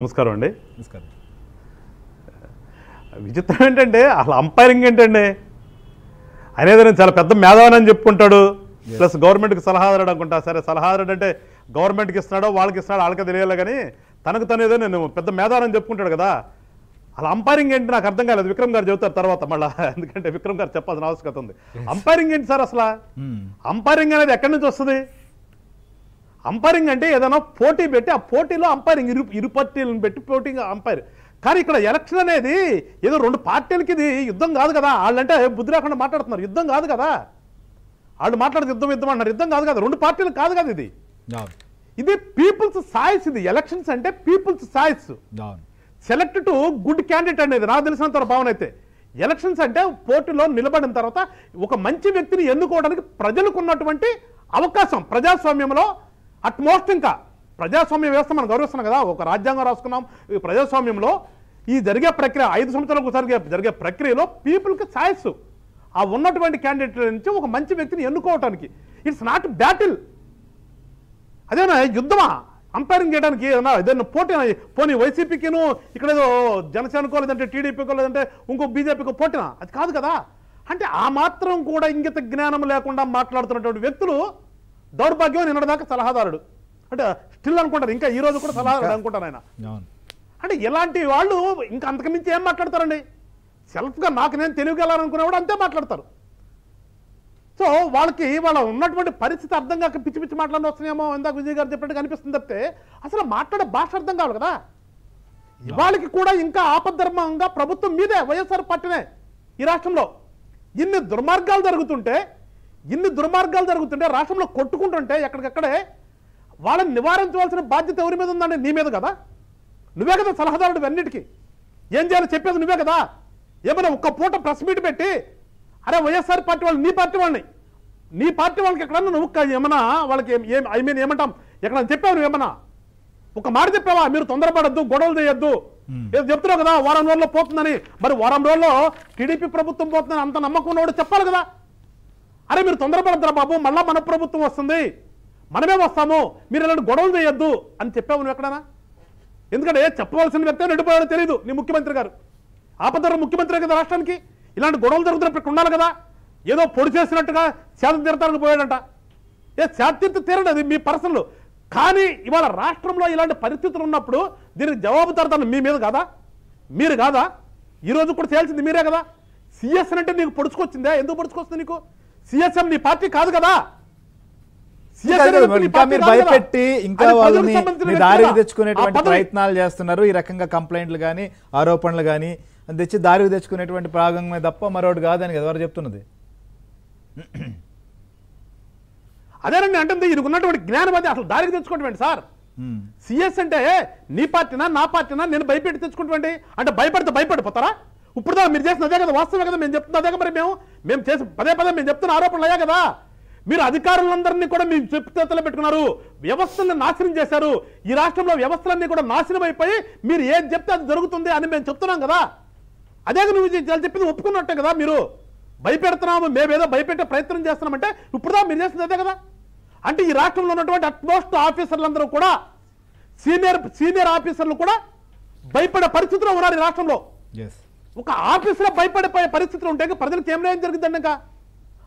నమస్కారం అండి. నమస్కారం. విచిత్రం ఏంటంటే అసలు అంపైరింగ్ ఏంటండి అనేది నేను చాలా పెద్ద మేధావని అని చెప్పుకుంటాడు. ప్లస్ గవర్నమెంట్కి సలహాదారుడు అనుకుంటా. సరే సలహాదారుడు అంటే గవర్నమెంట్కి ఇస్తున్నాడో వాళ్ళకి ఇస్తున్నాడో వాళ్ళకే తెలియాలి, కానీ తనకు తనేదో నేను పెద్ద మేధావని చెప్పుకుంటాడు కదా. అలా అంపైరింగ్ ఏంటి నాకు అర్థం కాలేదు. విక్రమ్ గారు చెబుతారు తర్వాత మళ్ళీ, ఎందుకంటే విక్రమ్ గారు చెప్పాల్సిన ఆవశ్యకత ఉంది. అంపైరింగ్ ఏంటి సార్ అసలు? అంపైరింగ్ అనేది ఎక్కడి నుంచి వస్తుంది? అంపైరింగ్ అంటే ఏదైనా పోటీ పెట్టి ఆ పోటీలో అంపైరింగ్ ఇరు పార్టీలను పెట్టి పోటీ అంపైర్. కానీ ఇక్కడ ఎలక్షన్ అనేది ఏదో రెండు పార్టీలకి ఇది యుద్ధం కాదు కదా. వాళ్ళంటే బుద్ధి రాకుండా మాట్లాడుతున్నారు. యుద్ధం కాదు కదా, వాళ్ళు మాట్లాడితే యుద్ధం యుద్ధం అంటారు. యుద్ధం కాదు కదా, రెండు పార్టీలు కాదు కదా. ఇది పీపుల్స్ చాయిస్. ఇది ఎలక్షన్స్ అంటే people's choice. Select to good candidate అనేది నాకు తెలిసినంత భావన. అయితే ఎలక్షన్స్ అంటే పోటీలో నిలబడిన తర్వాత ఒక మంచి వ్యక్తిని ఎన్నుకోవడానికి ప్రజలకు ఉన్నటువంటి అవకాశం. ప్రజాస్వామ్యంలో అట్మోస్ట్, ఇంకా ప్రజాస్వామ్య వ్యవస్థ మనం గౌరవిస్తున్నాం కదా, ఒక రాజ్యాంగం రాసుకున్నాం. ఈ ప్రజాస్వామ్యంలో ఈ జరిగే ప్రక్రియ 5 సంవత్సరాలకు ఒకసారి జరిగే ప్రక్రియలో పీపుల్కి ఛాయిస్, ఆ ఉన్నటువంటి క్యాండిడేట్ నుంచి ఒక మంచి వ్యక్తిని ఎన్నుకోవటానికి. It's not battle. అదేనా యుద్ధమా అంపైరింగ్ చేయడానికి? ఏదైనా పోటీ పోనీ వైసీపీకిను ఇక్కడ ఏదో జనసేనకో లేదంటే టీడీపీకో లేదంటే ఇంకో బీజేపీకో పోటీనా? అది కాదు కదా. అంటే ఆ మాత్రం కూడా ఇంగిత జ్ఞానం లేకుండా మాట్లాడుతున్నటువంటి వ్యక్తులు దౌర్భాగ్యం. నిన్నటిదాకా సలహాదారుడు అంటే స్టిల్ అనుకుంటారు, ఇంకా ఈ రోజు కూడా సలహాదారుడు అనుకుంటాను ఆయన. అంటే ఇలాంటి వాళ్ళు ఇంకా అంతకుమించి ఏం మాట్లాడతారండి? సెల్ఫ్గా నాకు నేను తెలియగలనుకునేవాడు అంతే మాట్లాడతారు. సో వాళ్ళకి వాళ్ళ ఉన్నటువంటి పరిస్థితి అర్థం కాక పిచ్చి పిచ్చి మాట్లాడి వస్తున్నాయేమో, ఇందాక విజయ్ గారు చెప్పినట్టు కనిపిస్తుంది తప్పితే అసలు మాట్లాడే భాష అర్థం కావాలి కదా. ఇవాళకి కూడా ఇంకా ఆపద్ధర్మంగా ప్రభుత్వం మీదే, వైఎస్ఆర్ పార్టీనే ఈ రాష్ట్రంలో. ఇన్ని దుర్మార్గాలు జరుగుతుంటే రాష్ట్రంలో కొట్టుకుంటుంటే ఎక్కడికక్కడే వాళ్ళని నివారించవలసిన బాధ్యత ఎవరి మీద ఉందండి? నీ మీద కదా. నువ్వే కదా సలహాదారుడు అన్నిటికీ. ఏం చేయాలో చెప్పేది నువ్వే కదా. ఏమైనా ఒక్క పూట ప్రెస్ మీట్ పెట్టి అరే వైఎస్ఆర్ పార్టీ వాళ్ళు నీ పార్టీ వాళ్ళకి ఎక్కడన్నా నువ్వు ఏమన్నా వాళ్ళకి ఏమంటాం ఎక్కడన్నా చెప్పావు? నువ్వు ఏమన్నా ఒక మాట చెప్పావా? మీరు తొందరపడద్దు, గొడవలు చేయొద్దు, ఏదో చెప్తున్నావు కదా వారం రోజుల్లో పోతుందని. మరి వారం రోజుల్లో టీడీపీ ప్రభుత్వం పోతుందని అంత నమ్మకం ఉన్నవాడు చెప్పాలి కదా. అరే మీరు తొందరపడద్దురా బాబు, మళ్ళా మన ప్రభుత్వం వస్తుంది, మనమే వస్తాము, మీరు ఇలాంటి గొడవలు చేయొద్దు అని చెప్పావు నువ్వు ఎక్కడైనా? ఎందుకంటే చెప్పవలసిన వ్యక్తి నడిపోయాడో తెలియదు నీ ముఖ్యమంత్రి గారు. ఆపదర ముఖ్యమంత్రి కదా రాష్ట్రానికి. ఇలాంటి గొడవలు జరుగుతున్నప్పుడు ఉండాలి కదా. ఏదో పొడి చేసినట్టుగా శాత తీర్థానికి పోయాడంట. శాత తీర్థ తీరండి, అది మీ పర్సనల్. కానీ ఇవాళ రాష్ట్రంలో ఇలాంటి పరిస్థితులు ఉన్నప్పుడు దీనికి జవాబుదారితనం మీ మీద కాదా? మీరు కాదా? ఈరోజు కూడా చేయాల్సింది మీరే కదా. సిఎస్ఎన్ అంటే నీకు పొడుచుకొచ్చిందా? ఎందుకు పొడుచుకొస్తుంది నీకు? సిఎస్ఎం నీ పార్టీ కాదు కదా. భయపెట్టి ఇంకా వాళ్ళని దారికి తెచ్చుకునేటువంటి ప్రయత్నాలు చేస్తున్నారు. ఈ రకంగా కంప్లైంట్లు కానీ ఆరోపణలు కానీ తెచ్చి దారికి తెచ్చుకునేటువంటి ప్రారంభమే తప్ప మరొకటి కాదని కదా వారు చెప్తున్నది. అదేనండి అంటుంది. ఇది ఉన్నటువంటి జ్ఞానం అది అసలు దారికి తెచ్చుకోవటం సార్. సిఎస్ అంటే నీ పార్టీనా నా పార్టీనా నేను భయపెట్టి తెచ్చుకుంటామండి అంటే భయపడితే భయపడిపోతారా? ఇప్పుడు దా మీరు చేసిన అదే కదా, వాస్తవమే కదా మేము చెప్తున్నా అదే కదా. మరి మేము చేసి పదే మేము చెప్తున్న ఆరోపణలు అయ్యా కదా. మీరు అధికారులందరినీ కూడా మీ చేతుల్లో పెట్టుకున్నారు, వ్యవస్థలను నాశనం చేశారు. ఈ రాష్ట్రంలో వ్యవస్థలన్నీ కూడా నాశనం అయిపోయి మీరు ఏం చెప్తే అది జరుగుతుంది అని మేము చెప్తున్నాం కదా. అదే నువ్వు చెప్పింది ఒప్పుకున్నట్టే కదా. మీరు భయపెడుతున్నాము, మేమేదో భయపెట్టే ప్రయత్నం చేస్తున్నామంటే ఇప్పుడు మీరు చేస్తుంది అదే కదా. అంటే ఈ రాష్ట్రంలో ఉన్నటువంటి అట్మోస్ట్ ఆఫీసర్లందరూ కూడా సీనియర్ ఆఫీసర్లు కూడా భయపడే పరిస్థితిలో ఉన్నారు ఈ రాష్ట్రంలో. ఒక ఆఫీసర్ భయపడే పరిస్థితులు ఉంటే ప్రజలకు ఏం న్యాయం జరిగిందండి? ఇంకా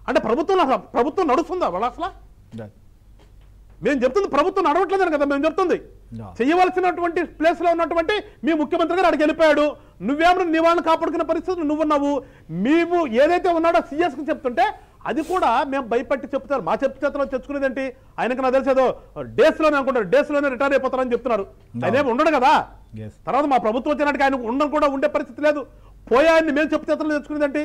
అంటే ప్రభుత్వం నడుస్తుందా వాళ్ళ అసలు? మేము చెప్తుంది ప్రభుత్వం నడవట్లేదని కదా మేము చెప్తుంది. చేయవలసినటువంటి ప్లేస్ లో ఉన్నటువంటి మీ ముఖ్యమంత్రి గారు అక్కడికి వెళ్ళిపోయాడు. నువ్వేమన్నా నీ వాళ్ళని కాపాడుకునే పరిస్థితులు నువ్వున్నావు. మేము ఏదైతే ఉన్నాడో సిఎస్ కి చెప్తుంటే అది కూడా మేము భయపట్టి చెప్తారు. మా చేతిలో తెచ్చుకునేదేంటి? ఆయనకి నాకు తెలిసేదో డేస్ లోనే అనుకుంటారు, డేస్ లోనే రిటైర్ అయిపోతారని చెప్తున్నారు. ఆయన ఏమి ఉండడు కదా. తర్వాత మా ప్రభుత్వం వచ్చినట్టుగా ఆయన ఉండడం కూడా ఉండే పరిస్థితి లేదు. పోయాయని మేము చేతిలో తెచ్చుకునేదేంటి?